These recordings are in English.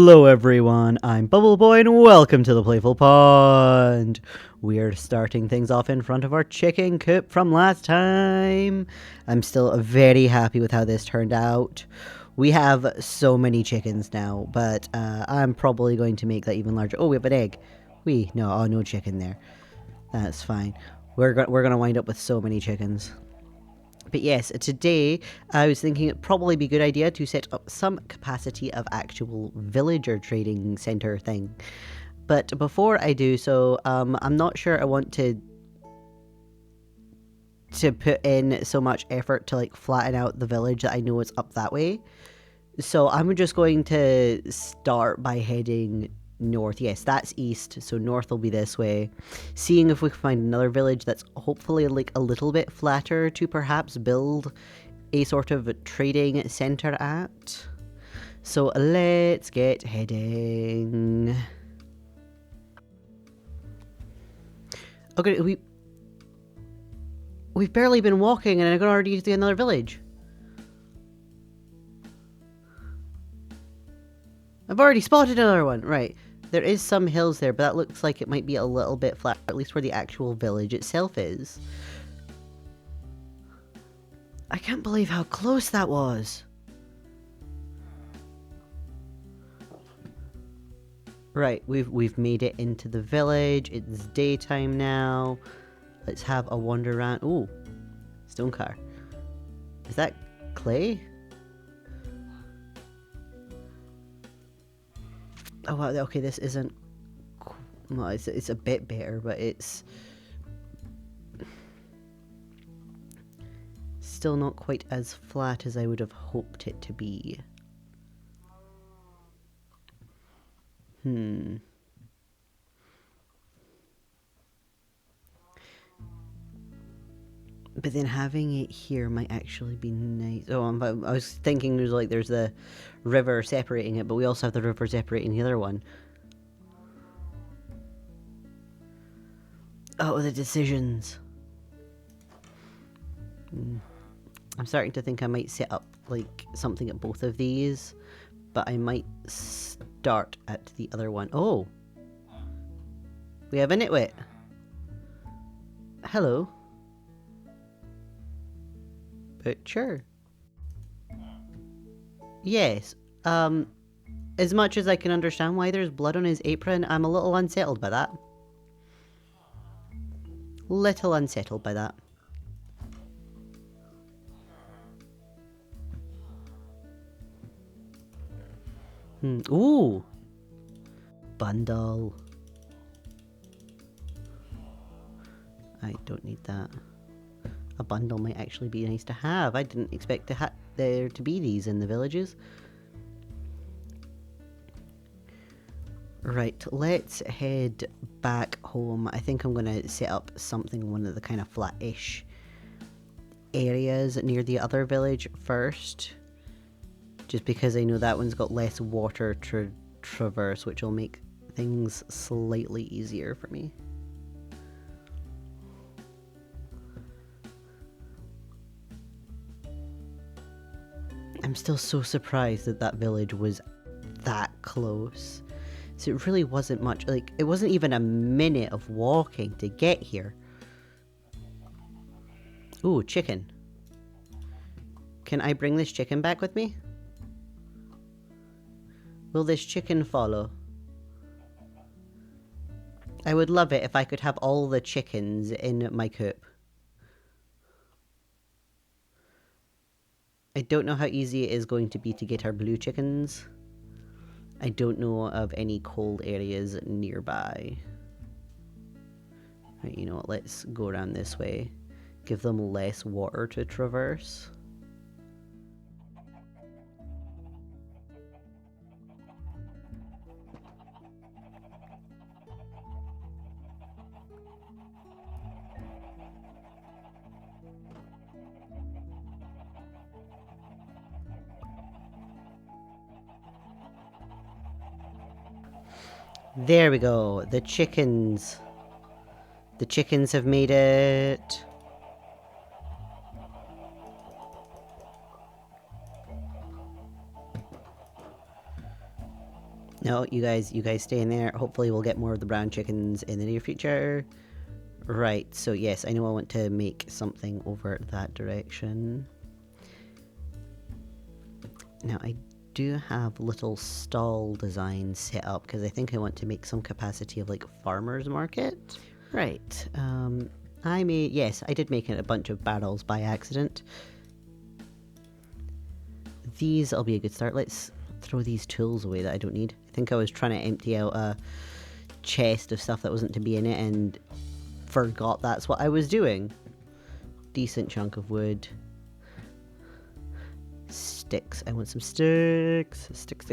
Hello everyone, I'm Bubble Boy and welcome to the Playful Pond. We are starting things off in front of our chicken coop from last time. I'm still very happy with how this turned out. We have so many chickens now, but I'm probably going to make that even larger. Oh, we have an egg. No chicken there. That's fine. We're gonna wind up with so many chickens. But yes, today I was thinking it'd probably be a good idea to set up some capacity of actual villager trading center thing. But before I do so, I'm not sure I want to put in so much effort to like flatten out the village that I know is up that way. So I'm just going to start by heading north. Yes, that's east, so north will be this way. Seeing if we can find another village that's hopefully like a little bit flatter to perhaps build a sort of trading center at. So let's get heading. Okay, we've barely been walking and I can already see another village. I've already spotted another one. Right. There is some hills there, but that looks like it might be a little bit flat, at least where the actual village itself is. I can't believe how close that was. Right, we've made it into the village. It's daytime now. Let's have a wander around. Ooh, stone car. Is that clay? Oh wow, okay, this isn't... Well, it's a bit better, but it's... still not quite as flat as I would have hoped it to be. But then having it here might actually be nice. Oh, I was thinking there's the river separating it, but we also have the river separating the other one. Oh, the decisions. I'm starting to think I might set up like something at both of these, but I might start at the other one. Oh, we have a nitwit. Hello. Butcher. Yes. As much as I can understand why there's blood on his apron, I'm a little unsettled by that. Little unsettled by that. Ooh! Bundle. I don't need that. A bundle might actually be nice to have. I didn't expect there to be these in the villages. Right, let's head back home. I think I'm going to set up something in one of the kind of flat-ish areas near the other village first. Just because I know that one's got less water to traverse, which will make things slightly easier for me. I'm still so surprised that that village was that close. So it really wasn't much, like, it wasn't even a minute of walking to get here. Ooh, chicken. Can I bring this chicken back with me? Will this chicken follow? I would love it if I could have all the chickens in my coop. I don't know how easy it is going to be to get our blue chickens. I don't know of any cold areas nearby. Right, you know what, let's go around this way. Give them less water to traverse. There we go. The chickens. The chickens have made it. No, you guys stay in there. Hopefully we'll get more of the brown chickens in the near future. Right, so yes, I know I want to make something over that direction. Now I do have little stall designs set up because I think I want to make some capacity of like farmer's market. Right, yes, I did make a bunch of barrels by accident. These'll be a good start. Let's throw these tools away that I don't need. I think I was trying to empty out a chest of stuff that wasn't to be in it and forgot that's what I was doing. Decent chunk of wood. Sticks. I want some sticks. Stick.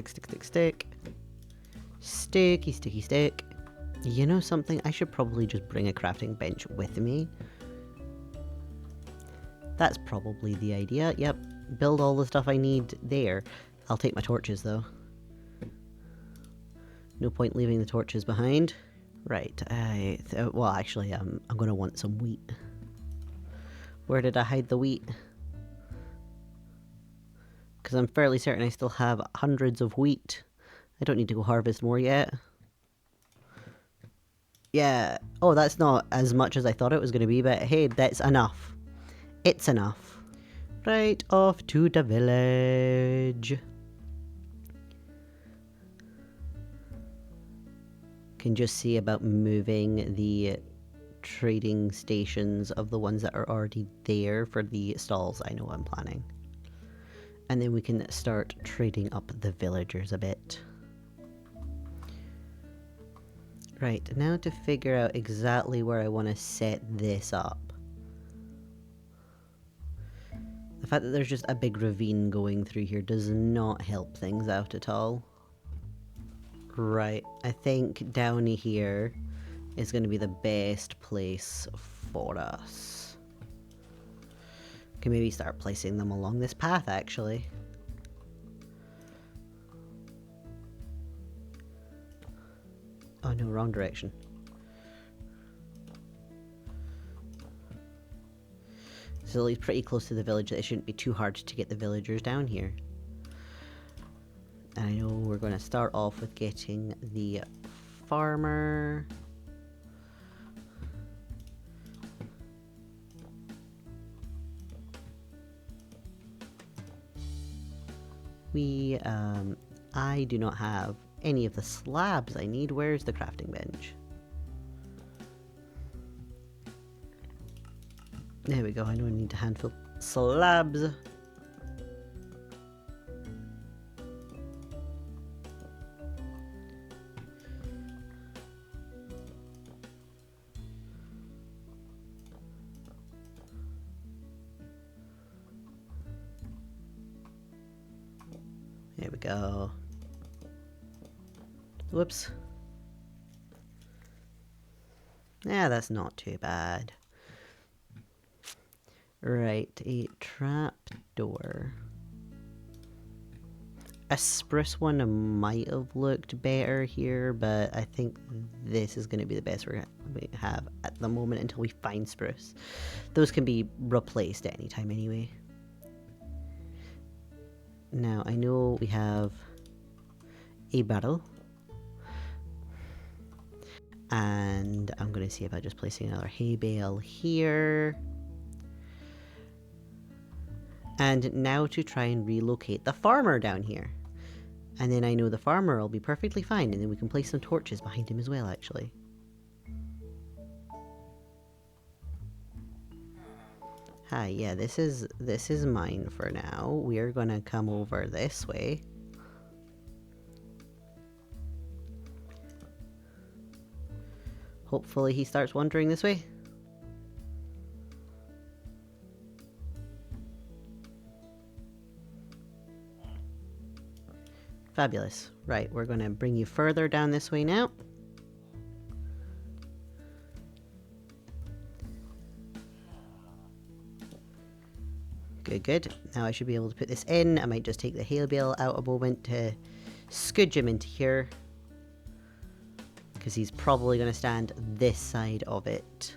Sticky stick. You know something? I should probably just bring a crafting bench with me. That's probably the idea. Yep. Build all the stuff I need there. I'll take my torches though. No point leaving the torches behind. Right. Well, actually, I'm gonna want some wheat. Where did I hide the wheat? Because I'm fairly certain I still have hundreds of wheat. I don't need to go harvest more yet. Yeah. Oh, that's not as much as I thought it was going to be, but hey, that's enough. It's enough. Right, off to the village. Can just see about moving the trading stations of the ones that are already there for the stalls I know I'm planning. And then we can start trading up the villagers a bit. Right, now to figure out exactly where I want to set this up. The fact that there's just a big ravine going through here does not help things out at all. Right, I think down here is going to be the best place for us. Can maybe start placing them along this path, actually. Oh no, wrong direction. So he's pretty close to the village. It shouldn't be too hard to get the villagers down here. And I know we're going to start off with getting the farmer. I do not have any of the slabs I need. Where's the crafting bench? There we go, I know I need a handful of slabs. There we go. Whoops. Yeah, that's not too bad. Right, a trap door. A spruce one might have looked better here, but I think this is going to be the best we have at the moment until we find spruce. Those can be replaced at any time anyway. Now, I know we have a barrel. And I'm going to see about just placing another hay bale here. And now to try and relocate the farmer down here. And then I know the farmer will be perfectly fine, and then we can place some torches behind him as well, actually. Hi, yeah, this is mine for now. We're gonna come over this way. Hopefully he starts wandering this way. Fabulous. Right, we're going to bring you further down this way now. Good. Now I should be able to put this in. I might just take the hay bale out a moment to scooge him into here. Because he's probably going to stand this side of it.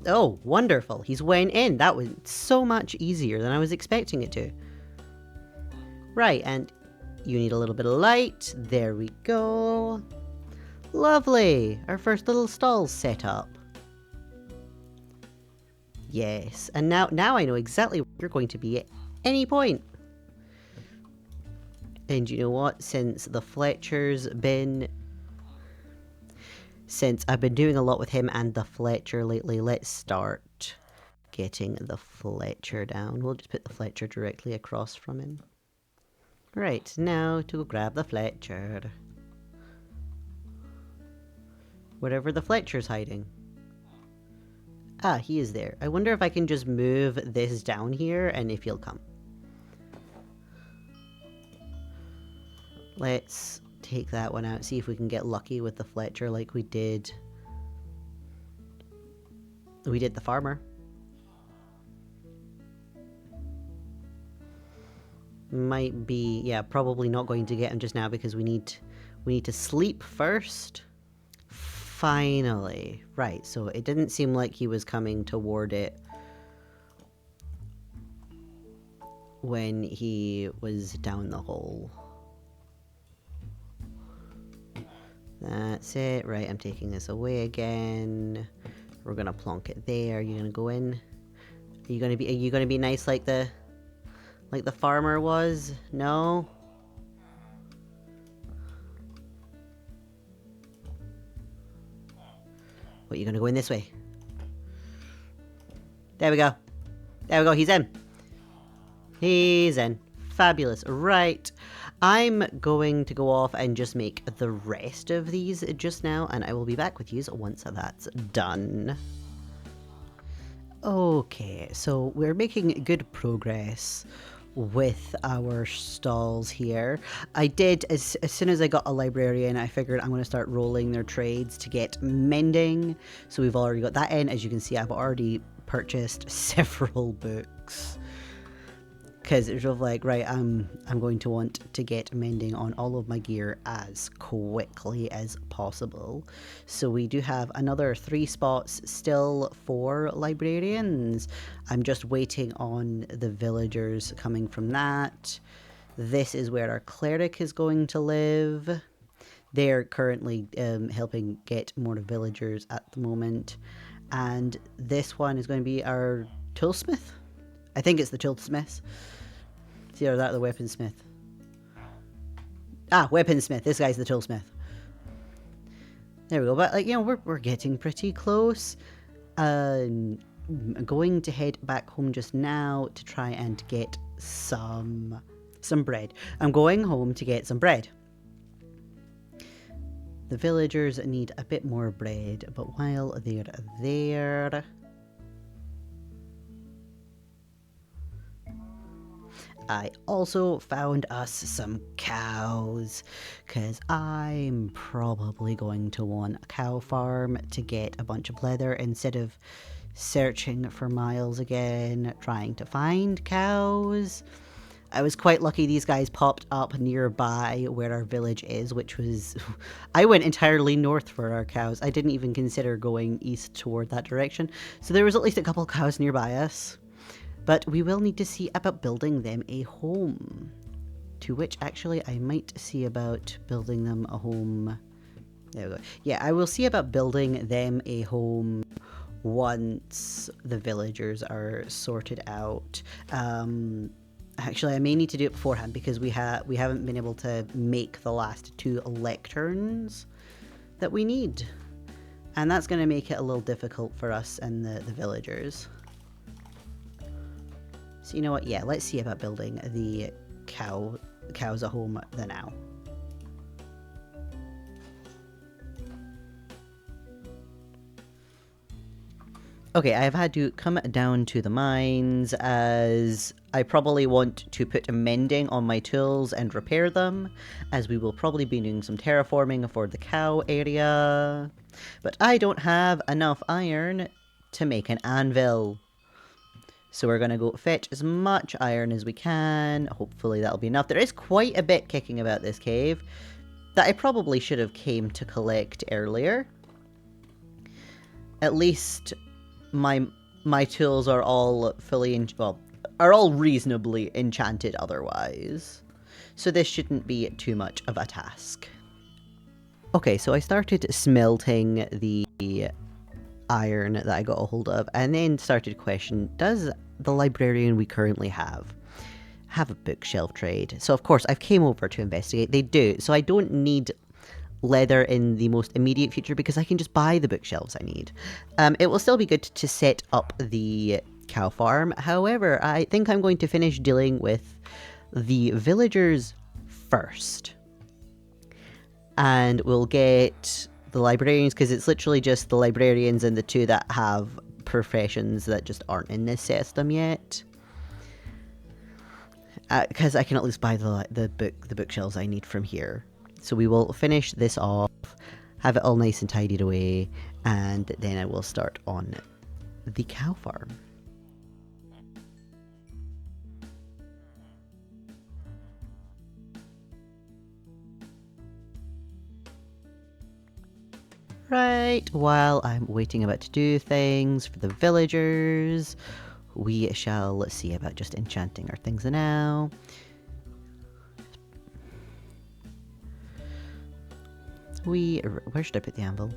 Oh, wonderful. He's went in. That was so much easier than I was expecting it to. Right, and you need a little bit of light. There we go. Lovely! Our first little stall's set up. Yes, and now I know exactly where you're going to be at any point. And you know what? Since I've been doing a lot with him and the Fletcher lately, let's start getting the Fletcher down. We'll just put the Fletcher directly across from him. Right, now to grab the Fletcher. Wherever the Fletcher's hiding. Ah, he is there. I wonder if I can just move this down here and if he'll come. Let's take that one out, see if we can get lucky with the Fletcher like we did. We did the farmer. Might be, yeah, probably not going to get him just now because we need to sleep first. Finally. Right, so it didn't seem like he was coming toward it when he was down the hole. That's it. Right, I'm taking this away again. We're gonna plonk it there. You're gonna go in. Are you gonna be nice like the farmer was? No? What, you gonna go in this way? There we go. There we go, he's in. He's in. Fabulous. Right. I'm going to go off and just make the rest of these just now, and I will be back with you once that's done. Okay, so we're making good progress with our stalls here. I did, as soon as I got a librarian, I figured I'm going to start rolling their trades to get mending. So we've already got that in. As you can see, I've already purchased several books. Because it's sort of like, right, I'm going to want to get mending on all of my gear as quickly as possible. So we do have another 3 spots still for librarians. I'm just waiting on the villagers coming from that. This is where our cleric is going to live. They're currently helping get more villagers at the moment. And this one is going to be our toolsmith. I think it's the toolsmith. It's either that or the weaponsmith. Ah, weaponsmith. This guy's the toolsmith. There we go. But, like, you know, we're getting pretty close. I'm going to head back home just now to try and get some bread. I'm going home to get some bread. The villagers need a bit more bread, but while they're there... I also found us some cows, because I'm probably going to want a cow farm to get a bunch of leather instead of searching for miles again, trying to find cows. I was quite lucky these guys popped up nearby where our village is, which was... I went entirely north for our cows. I didn't even consider going east toward that direction. So there was at least a couple cows nearby us. But we will need to see about building them a home. To which, actually, I might see about building them a home. There we go. Yeah, I will see about building them a home once the villagers are sorted out. Actually, I may need to do it beforehand because we haven't been able to make the last 2 lecterns that we need. And that's going to make it a little difficult for us and the villagers. So you know what, yeah, let's see about building the cows a home now. Okay, I've had to come down to the mines as I probably want to put mending on my tools and repair them, as we will probably be doing some terraforming for the cow area. But I don't have enough iron to make an anvil. So we're going to go fetch as much iron as we can. Hopefully that'll be enough. There is quite a bit kicking about this cave that I probably should have came to collect earlier. At least my tools are all fully, are all reasonably enchanted otherwise. so this shouldn't be too much of a task. Okay, so I started smelting the iron that I got a hold of, and then started questioning, does the librarian we currently have a bookshelf trade? So of course I've came over to investigate. They do, so I don't need leather in the most immediate future because I can just buy the bookshelves I need. It will still be good to set up the cow farm. However, I think I'm going to finish dealing with the villagers first. And we'll get the librarians, because it's literally just the librarians and the two that have professions that just aren't in this system yet. Because I can at least buy the bookshelves I need from here. So we will finish this off, have it all nice and tidied away, and then I will start on the cow farm. Right, while I'm waiting about to do things for the villagers, we shall see about just enchanting our things now. Where should I put the anvil?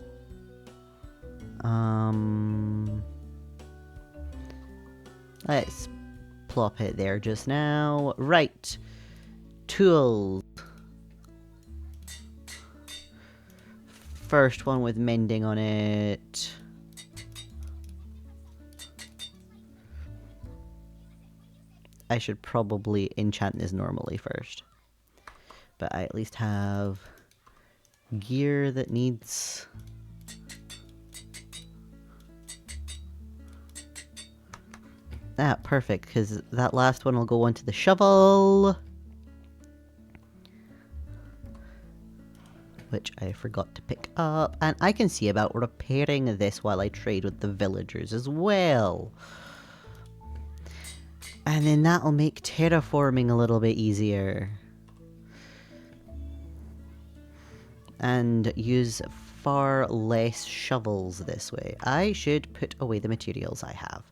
Let's plop it there just now. Right. Tools. First one with mending on it. I should probably enchant this normally first. But I at least have gear that needs... Ah, perfect, because that last one will go onto the shovel. Which I forgot to pick up. And I can see about repairing this while I trade with the villagers as well. And then that'll make terraforming a little bit easier. And use far less shovels this way. I should put away the materials I have.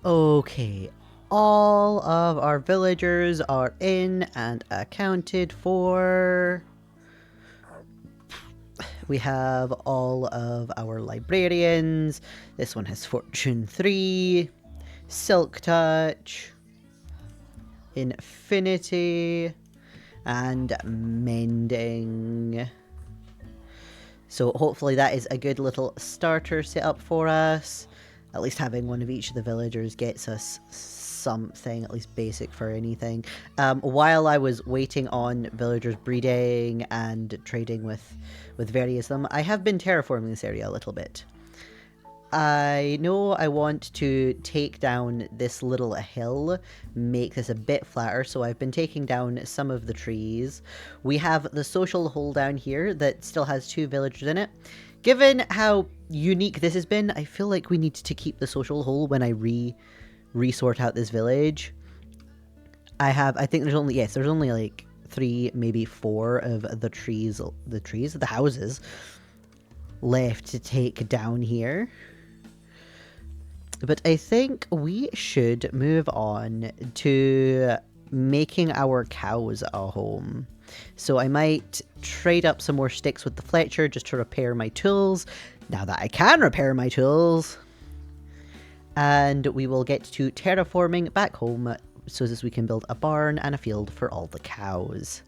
Okay, all of our villagers are in and accounted for. We have all of our librarians. This one has Fortune 3, Silk Touch, Infinity, and Mending. So hopefully that is a good little starter setup for us. At least having one of each of the villagers gets us something, at least basic for anything. While I was waiting on villagers breeding and trading with various of them, I have been terraforming this area a little bit. I know I want to take down this little hill, make this a bit flatter, so I've been taking down some of the trees. We have the social hole down here that still has 2 villagers in it. Given how unique this has been, I feel like we need to keep the social hole when I re-sort out this village. I think there's only, yes, there's only like 3, maybe 4 of the houses left to take down here. But I think we should move on to making our cows a home. So I might trade up some more sticks with the Fletcher just to repair my tools, now that I can repair my tools. And we will get to terraforming back home so that we can build a barn and a field for all the cows.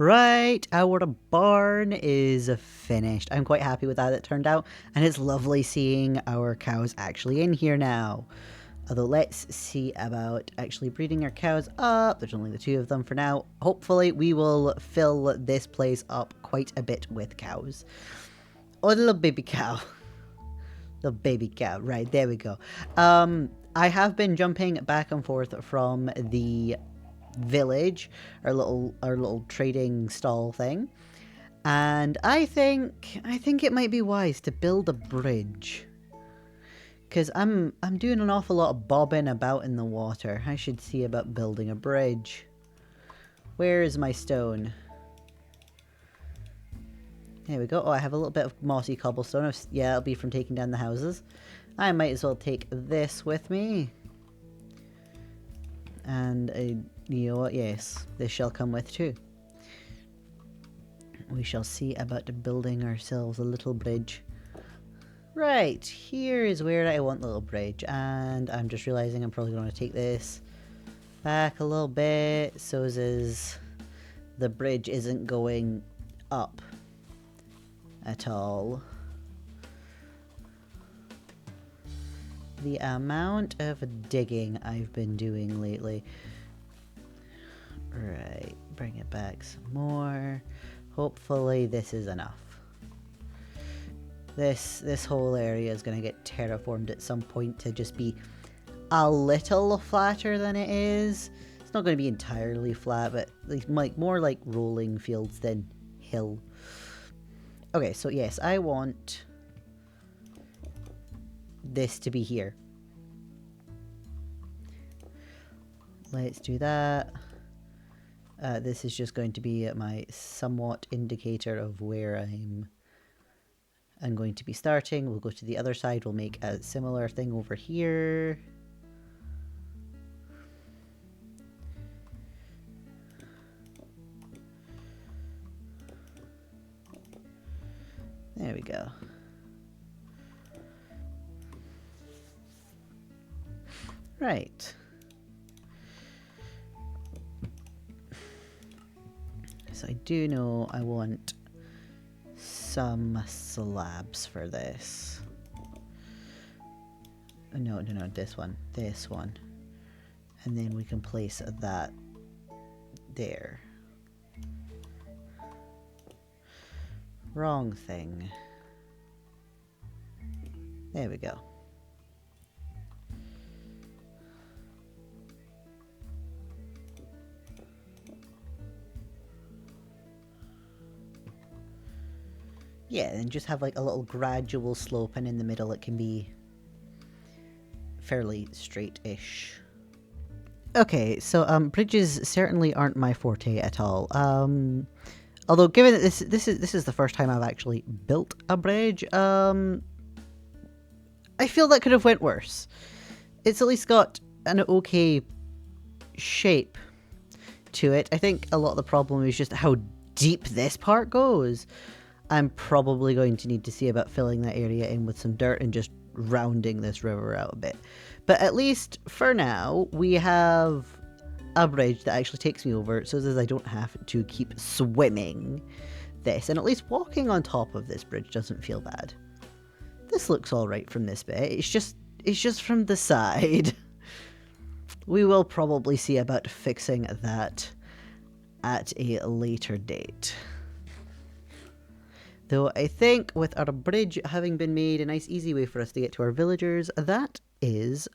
Right, our barn is finished. I'm quite happy with how it turned out, and it's lovely seeing our cows actually in here now. Although let's see about actually breeding our cows up. There's only the 2 of them for now. Hopefully we will fill this place up quite a bit with cows. Oh, the little baby cow. The baby cow. Right, there we go. I have been jumping back and forth from the village, our little trading stall thing, and I think it might be wise to build a bridge, because I'm doing an awful lot of bobbing about in the water. I should see about building a bridge. Where is my stone? There we go. Oh, I have a little bit of mossy cobblestone. Yeah, it'll be from taking down the houses. I might as well take this with me. And you know what? Yes, this shall come with too. We shall see about building ourselves a little bridge. Right, here is where I want the little bridge. And I'm just realizing I'm probably going to take this back a little bit so as the bridge isn't going up at all. The amount of digging I've been doing lately. Right, bring it back some more. Hopefully this is enough. This whole area is going to get terraformed at some point to just be a little flatter than it is. It's not going to be entirely flat, but like more like rolling fields than hill. Okay, so yes, I want this to be here. Let's do that. This is just going to be my somewhat indicator of where I'm going to be starting. We'll go to the other side. We'll make a similar thing over here. There we go. Right. So I do know I want some slabs for this. No, this one. This one. And then we can place that there. Wrong thing. There we go. Yeah, and just have like a little gradual slope, and in the middle it can be fairly straight-ish. Okay, so bridges certainly aren't my forte at all. Although given that this is the first time I've actually built a bridge, I feel that could have went worse. It's at least got an okay shape to it. I think a lot of the problem is just how deep this part goes. I'm probably going to need to see about filling that area in with some dirt and just rounding this river out a bit. But at least for now, we have a bridge that actually takes me over so that I don't have to keep swimming this. And at least walking on top of this bridge doesn't feel bad. This looks alright from this bit. It's just from the side. We will probably see about fixing that at a later date. Though I think with our bridge having been made a nice easy way for us to get to our villagers, that is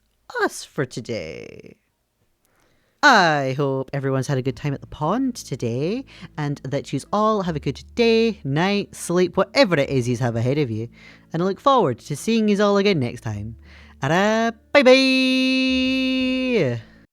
us for today. I hope everyone's had a good time at the pond today, and that you all have a good day, night, sleep, whatever it is you have ahead of you. And I look forward to seeing you all again next time. Bye bye!